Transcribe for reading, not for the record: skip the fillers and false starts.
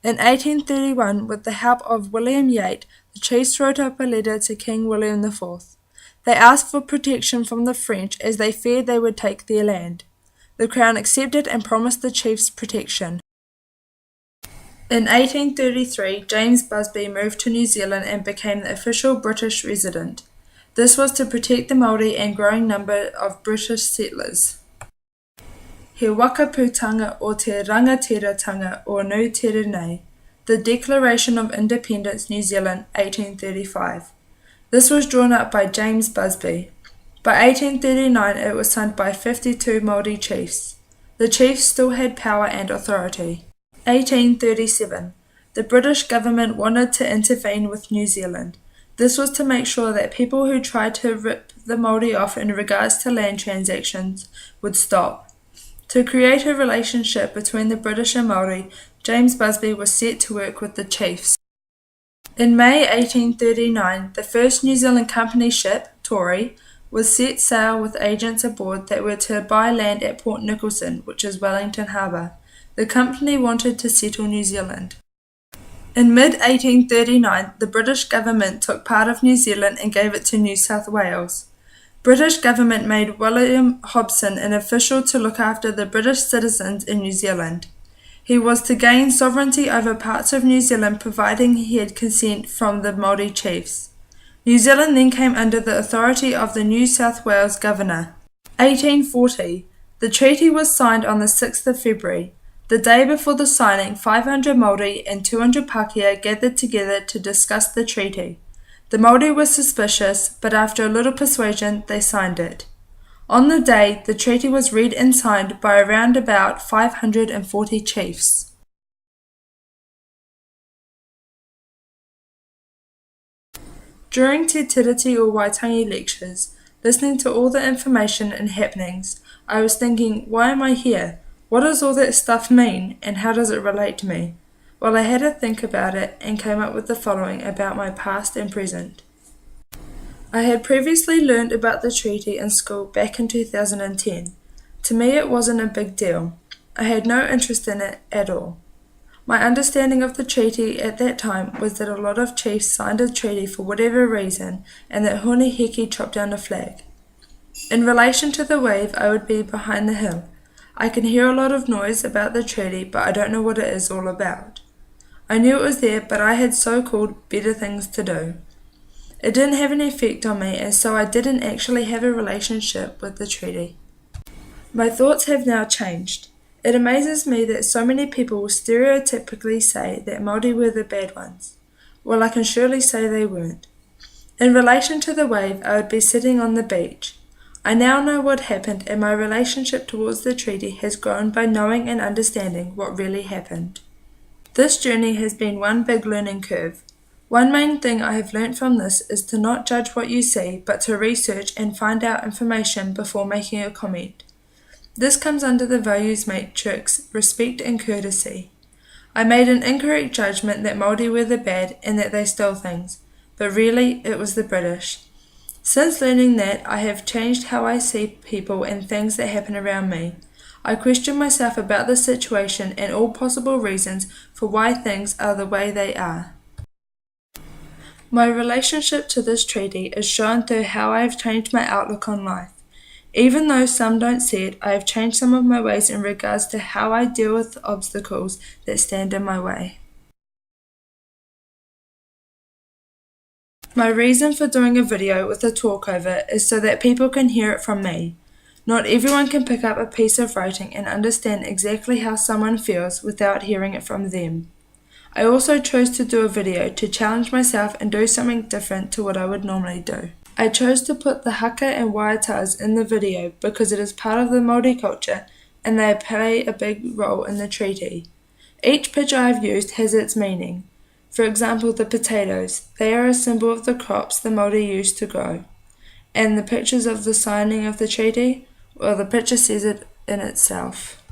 In 1831, with the help of William Yeat, the chiefs wrote up a letter to King William IV. They asked for protection from the French as they feared they would take their land. The Crown accepted and promised the chiefs protection. In 1833, James Busby moved to New Zealand and became the official British resident. This was to protect the Māori and growing number of British settlers. He whakaputanga o te rangatiratanga o Nui Tere Nei, the Declaration of Independence New Zealand, 1835. This was drawn up by James Busby. By 1839 it was signed by 52 Māori chiefs. The chiefs still had power and authority. 1837. The British government wanted to intervene with New Zealand. This was to make sure that people who tried to rip the Māori off in regards to land transactions would stop. To create a relationship between the British and Māori, James Busby was set to work with the chiefs. In May 1839, the first New Zealand company ship, Tory, was set sail with agents aboard that were to buy land at Port Nicholson, which is Wellington Harbour. The company wanted to settle New Zealand. In mid-1839, the British government took part of New Zealand and gave it to New South Wales. British government made William Hobson an official to look after the British citizens in New Zealand. He was to gain sovereignty over parts of New Zealand providing he had consent from the Māori chiefs. New Zealand then came under the authority of the New South Wales governor. 1840. The treaty was signed on the 6th of February. The day before the signing, 500 Māori and 200 Pākehā gathered together to discuss the treaty. The Māori were suspicious, but after a little persuasion, they signed it. On the day, the treaty was read and signed by around about 540 chiefs. During Te Tiriti or Waitangi lectures, listening to all the information and happenings, I was thinking, why am I here? What does all that stuff mean, and how does it relate to me? Well, I had to think about it and came up with the following about my past and present. I had previously learned about the treaty in school back in 2010. To me it wasn't a big deal. I had no interest in it at all. My understanding of the treaty at that time was that a lot of chiefs signed a treaty for whatever reason and that Hone Heke chopped down a flag. In relation to the wave, I would be behind the hill. I can hear a lot of noise about the treaty, but I don't know what it is all about. I knew it was there, but I had so-called better things to do. It didn't have any effect on me, and so I didn't actually have a relationship with the treaty. My thoughts have now changed. It amazes me that so many people stereotypically say that Māori were the bad ones. Well, I can surely say they weren't. In relation to the wave, I would be sitting on the beach. I now know what happened, and my relationship towards the treaty has grown by knowing and understanding what really happened. This journey has been one big learning curve. One main thing I have learnt from this is to not judge what you see, but to research and find out information before making a comment. This comes under the values matrix, respect and courtesy. I made an incorrect judgment that Māori were the bad and that they stole things, but really it was the British. Since learning that, I have changed how I see people and things that happen around me. I question myself about the situation and all possible reasons for why things are the way they are. My relationship to this treaty is shown through how I have changed my outlook on life. Even though some don't see it, I have changed some of my ways in regards to how I deal with obstacles that stand in my way. My reason for doing a video with a talkover is so that people can hear it from me. Not everyone can pick up a piece of writing and understand exactly how someone feels without hearing it from them. I also chose to do a video to challenge myself and do something different to what I would normally do. I chose to put the haka and waitas in the video because it is part of the Māori culture and they play a big role in the treaty. Each picture I've used has its meaning. For example, the potatoes. They are a symbol of the crops the Māori used to grow. And the pictures of the signing of the treaty, well, the picture says it in itself.